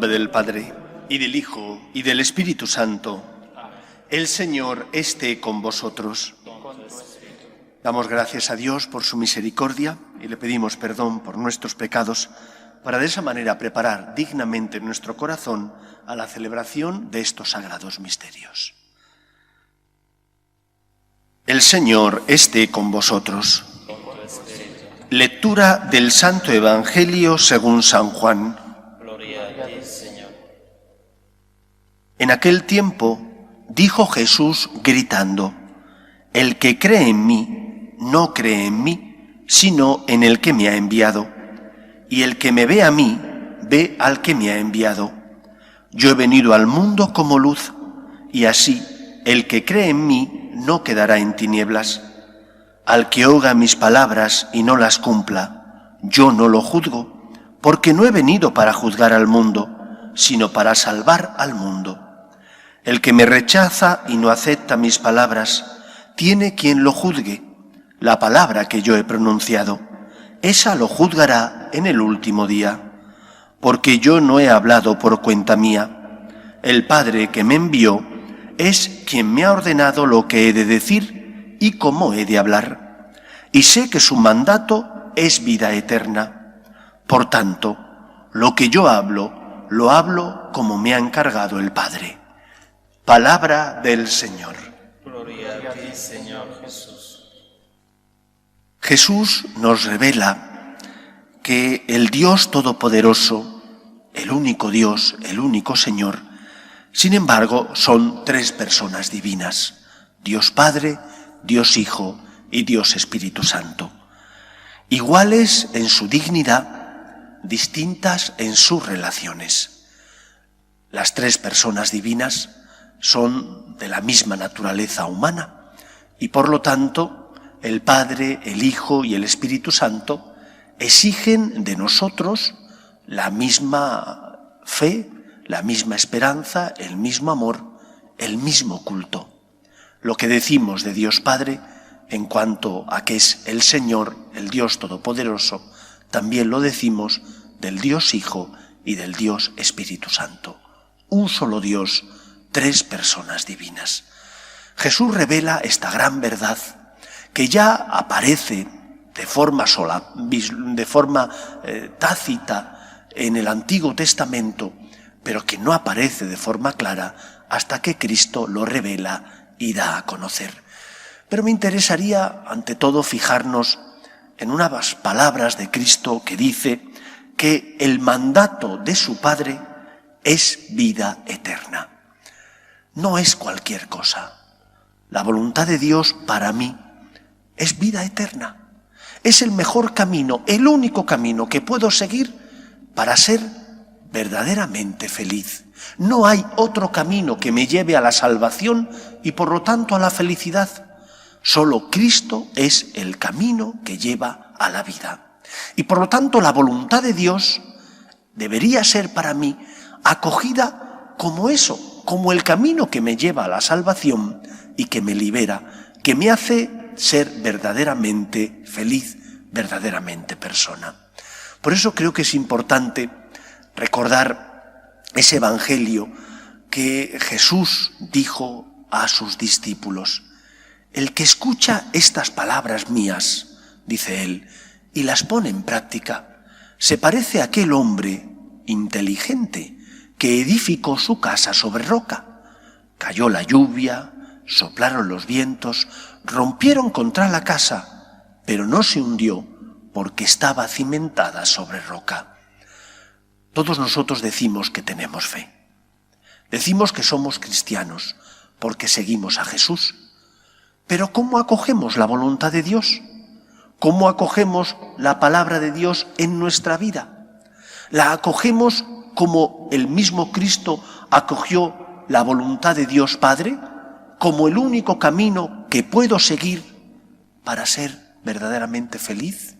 nombre del Padre, y del Hijo, y del Espíritu Santo. El Señor esté con vosotros. Damos gracias a Dios por su misericordia y le pedimos perdón por nuestros pecados para de esa manera preparar dignamente nuestro corazón a la celebración de estos sagrados misterios. El Señor esté con vosotros. Lectura del Santo Evangelio según San Juan. Gloria a ti, Señor. En aquel tiempo dijo Jesús gritando: El que cree en mí, no cree en mí, sino en el que me ha enviado. Y el que me ve a mí, ve al que me ha enviado. Yo he venido al mundo como luz, y así el que cree en mí no quedará en tinieblas. Al que oiga mis palabras y no las cumpla, yo no lo juzgo, porque no he venido para juzgar al mundo, sino para salvar al mundo. El que me rechaza y no acepta mis palabras, tiene quien lo juzgue. La palabra que yo he pronunciado, esa lo juzgará en el último día. Porque yo no he hablado por cuenta mía. El Padre que me envió es quien me ha ordenado lo que he de decir y cómo he de hablar. Y sé que su mandato es vida eterna. Por tanto, lo que yo hablo, lo hablo como me ha encargado el Padre. Palabra del Señor. Gloria a ti, Señor Jesús. Jesús nos revela que el Dios Todopoderoso, el único Dios, el único Señor, sin embargo, son tres personas divinas: Dios Padre, Dios Hijo y Dios Espíritu Santo. Iguales en su dignidad, distintas en sus relaciones. Las tres personas divinas son de la misma naturaleza humana y por lo tanto el Padre, el Hijo y el Espíritu Santo exigen de nosotros la misma fe, la misma esperanza, el mismo amor, el mismo culto. Lo que decimos de Dios Padre en cuanto a que es el Señor, el Dios Todopoderoso, también lo decimos del Dios Hijo y del Dios Espíritu Santo. Un solo Dios, tres personas divinas. Jesús revela esta gran verdad que ya aparece de forma tácita en el Antiguo Testamento, pero que no aparece de forma clara hasta que Cristo lo revela y da a conocer. Pero me interesaría, ante todo, fijarnos en unas palabras de Cristo que dice que el mandato de su Padre es vida eterna. No es cualquier cosa. La voluntad de Dios para mí es vida eterna. Es el mejor camino, el único camino que puedo seguir para ser verdaderamente feliz. No hay otro camino que me lleve a la salvación y por lo tanto a la felicidad. Solo Cristo es el camino que lleva a la vida. Y por lo tanto la voluntad de Dios debería ser para mí acogida como eso, como el camino que me lleva a la salvación y que me libera, que me hace ser verdaderamente feliz, verdaderamente persona. Por eso creo que es importante recordar ese Evangelio que Jesús dijo a sus discípulos: el que escucha estas palabras mías, dice él, y las pone en práctica, se parece a aquel hombre inteligente que edificó su casa sobre roca. Cayó la lluvia, soplaron los vientos, rompieron contra la casa, pero no se hundió porque estaba cimentada sobre roca. Todos nosotros decimos que tenemos fe. Decimos que somos cristianos porque seguimos a Jesús. Pero ¿cómo acogemos la voluntad de Dios? ¿Cómo acogemos la palabra de Dios en nuestra vida? ¿La acogemos como el mismo Cristo acogió la voluntad de Dios Padre? ¿Como el único camino que puedo seguir para ser verdaderamente feliz?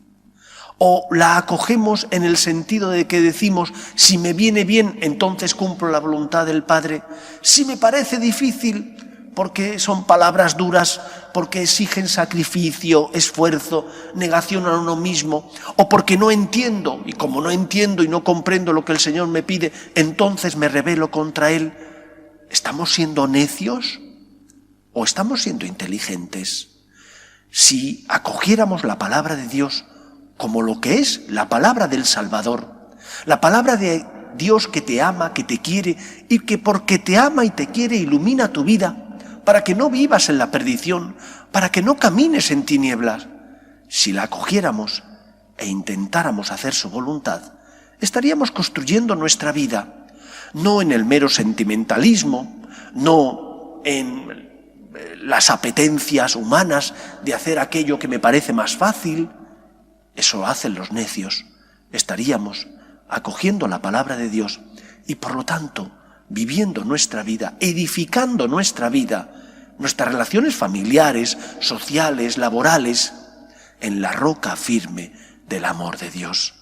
¿O la acogemos en el sentido de que decimos, si me viene bien, entonces cumplo la voluntad del Padre? Si me parece difícil, porque son palabras duras, porque exigen sacrificio, esfuerzo, negación a uno mismo, o porque no entiendo, y como no entiendo y no comprendo lo que el Señor me pide, entonces me rebelo contra Él. ¿Estamos siendo necios o estamos siendo inteligentes? Si acogiéramos la palabra de Dios como lo que es la palabra del Salvador, la palabra de Dios que te ama, que te quiere, y que porque te ama y te quiere ilumina tu vida, para que no vivas en la perdición, para que no camines en tinieblas. Si la acogiéramos e intentáramos hacer su voluntad, estaríamos construyendo nuestra vida, no en el mero sentimentalismo, no en las apetencias humanas de hacer aquello que me parece más fácil. Eso hacen los necios. Estaríamos acogiendo la palabra de Dios y por lo tanto viviendo nuestra vida, edificando nuestra vida, nuestras relaciones familiares, sociales, laborales, en la roca firme del amor de Dios.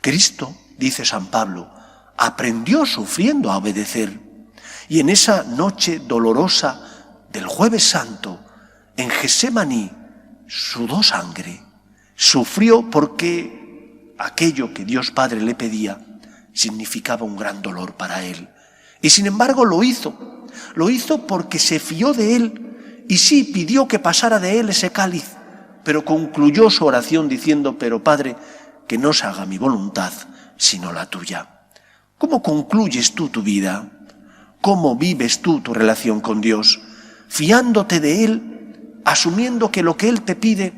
Cristo, dice San Pablo, aprendió sufriendo a obedecer, y en esa noche dolorosa del Jueves Santo, en Getsemaní, sudó sangre, sufrió porque aquello que Dios Padre le pedía significaba un gran dolor para él. Y sin embargo lo hizo porque se fió de él y sí pidió que pasara de él ese cáliz, pero concluyó su oración diciendo: pero Padre, que no se haga mi voluntad sino la tuya. ¿Cómo concluyes tú tu vida? ¿Cómo vives tú tu relación con Dios? Fiándote de Él, asumiendo que lo que Él te pide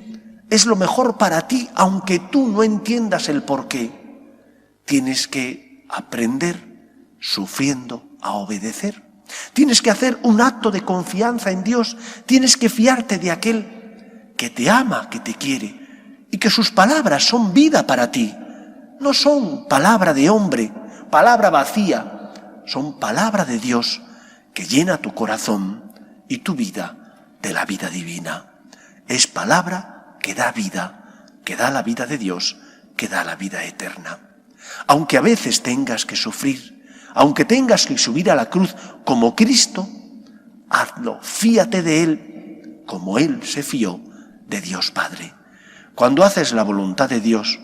es lo mejor para ti, aunque tú no entiendas el porqué. Tienes que aprender sufriendo a obedecer. Tienes que hacer un acto de confianza en Dios. Tienes que fiarte de aquel que te ama, que te quiere, y que sus palabras son vida para ti. No son palabra de hombre, palabra vacía, son palabra de Dios que llena tu corazón y tu vida de la vida divina. Es palabra que da vida, que da la vida de Dios, que da la vida eterna. Aunque a veces tengas que sufrir, aunque tengas que subir a la cruz como Cristo, hazlo, fíate de Él como Él se fió de Dios Padre. Cuando haces la voluntad de Dios,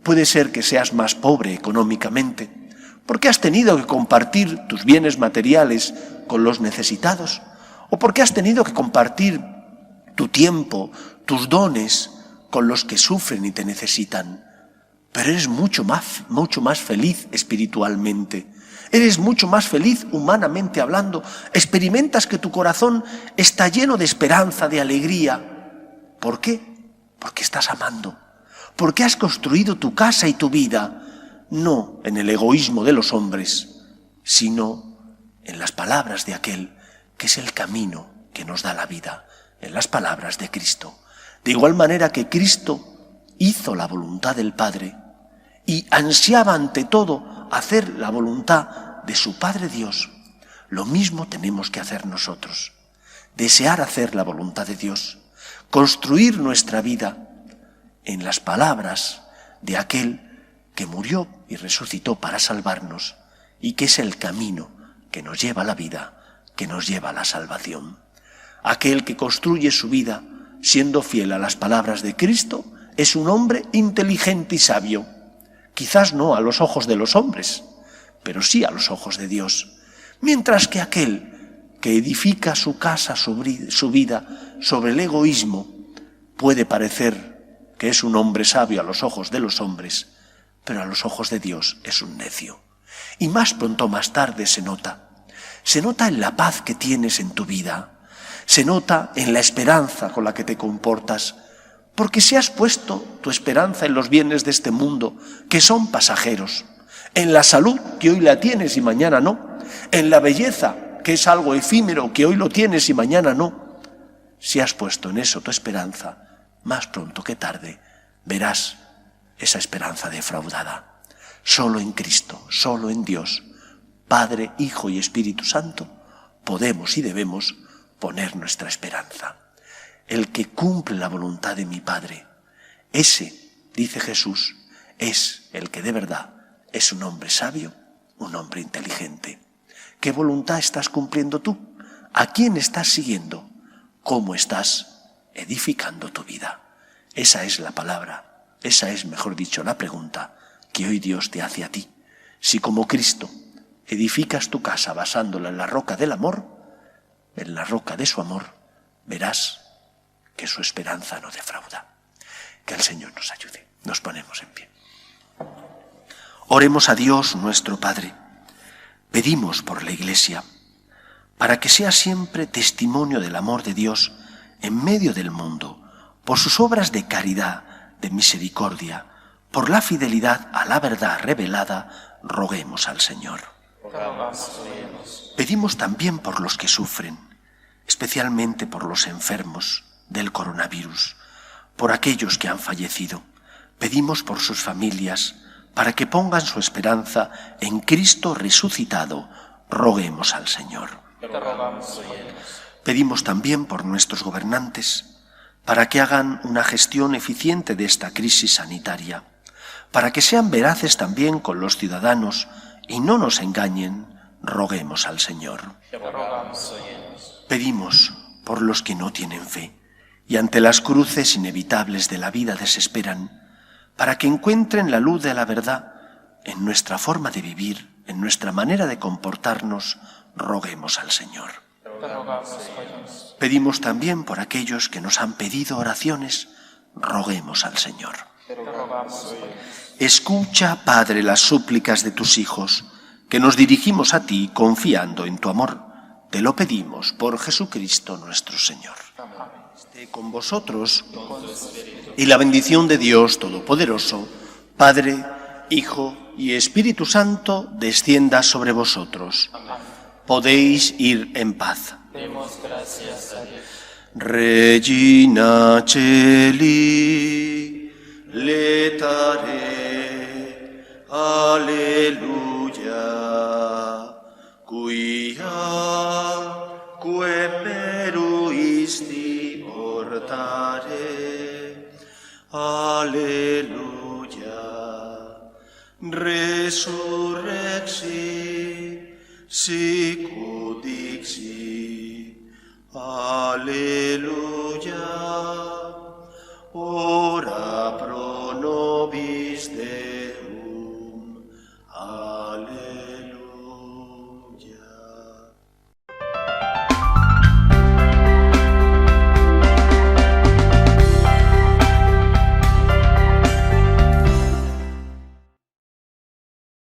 puede ser que seas más pobre económicamente, porque has tenido que compartir tus bienes materiales con los necesitados, o porque has tenido que compartir tu tiempo, tus dones con los que sufren y te necesitan. Pero eres mucho más feliz espiritualmente. Eres mucho más feliz humanamente hablando. Experimentas que tu corazón está lleno de esperanza, de alegría. ¿Por qué? Porque estás amando. Porque has construido tu casa y tu vida, no en el egoísmo de los hombres, sino en las palabras de aquel que es el camino que nos da la vida, en las palabras de Cristo. De igual manera que Cristo hizo la voluntad del Padre y ansiaba ante todo hacer la voluntad de su Padre Dios, lo mismo tenemos que hacer nosotros. Desear hacer la voluntad de Dios, construir nuestra vida en las palabras de aquel que murió y resucitó para salvarnos y que es el camino que nos lleva a la vida, que nos lleva a la salvación. Aquel que construye su vida siendo fiel a las palabras de Cristo es un hombre inteligente y sabio, quizás no a los ojos de los hombres, pero sí a los ojos de Dios. Mientras que aquel que edifica su casa, su vida sobre el egoísmo, puede parecer que es un hombre sabio a los ojos de los hombres, pero a los ojos de Dios es un necio. Y más pronto o más tarde se nota en la paz que tienes en tu vida, se nota en la esperanza con la que te comportas, porque si has puesto tu esperanza en los bienes de este mundo, que son pasajeros, en la salud, que hoy la tienes y mañana no, en la belleza, que es algo efímero, que hoy lo tienes y mañana no, si has puesto en eso tu esperanza, más pronto que tarde verás esa esperanza defraudada. Solo en Cristo, solo en Dios, Padre, Hijo y Espíritu Santo, podemos y debemos poner nuestra esperanza. El que cumple la voluntad de mi Padre, ese, dice Jesús, es el que de verdad es un hombre sabio, un hombre inteligente. ¿Qué voluntad estás cumpliendo tú? ¿A quién estás siguiendo? ¿Cómo estás edificando tu vida? Esa es la palabra, esa es, mejor dicho, la pregunta que hoy Dios te hace a ti. Si como Cristo edificas tu casa basándola en la roca del amor, en la roca de su amor, verás que su esperanza no defrauda. Que el Señor nos ayude. Nos ponemos en pie. Oremos a Dios nuestro Padre. Pedimos por la Iglesia, para que sea siempre testimonio del amor de Dios en medio del mundo, por sus obras de caridad, de misericordia, por la fidelidad a la verdad revelada, roguemos al Señor. Pedimos también por los que sufren, especialmente por los enfermos del coronavirus, por aquellos que han fallecido. Pedimos por sus familias, para que pongan su esperanza en Cristo resucitado, roguemos al Señor. Pedimos también por nuestros gobernantes, para que hagan una gestión eficiente de esta crisis sanitaria, para que sean veraces también con los ciudadanos y no nos engañen, roguemos al Señor. Pedimos por los que no tienen fe y ante las cruces inevitables de la vida desesperan, para que encuentren la luz de la verdad en nuestra forma de vivir, en nuestra manera de comportarnos, roguemos al Señor. Pedimos también por aquellos que nos han pedido oraciones, roguemos al Señor. Escucha, Padre, las súplicas de tus hijos, que nos dirigimos a ti confiando en tu amor. Te lo pedimos por Jesucristo nuestro Señor. Esté con vosotros y la bendición de Dios Todopoderoso, Padre, Hijo y Espíritu Santo, descienda sobre vosotros. Podéis ir en paz. Demos gracias a Dios. Regina Celi, letare, alleluia, quia quemeruisti portare, alleluia, resurrexi, sicut dixi, alleluia, ora pro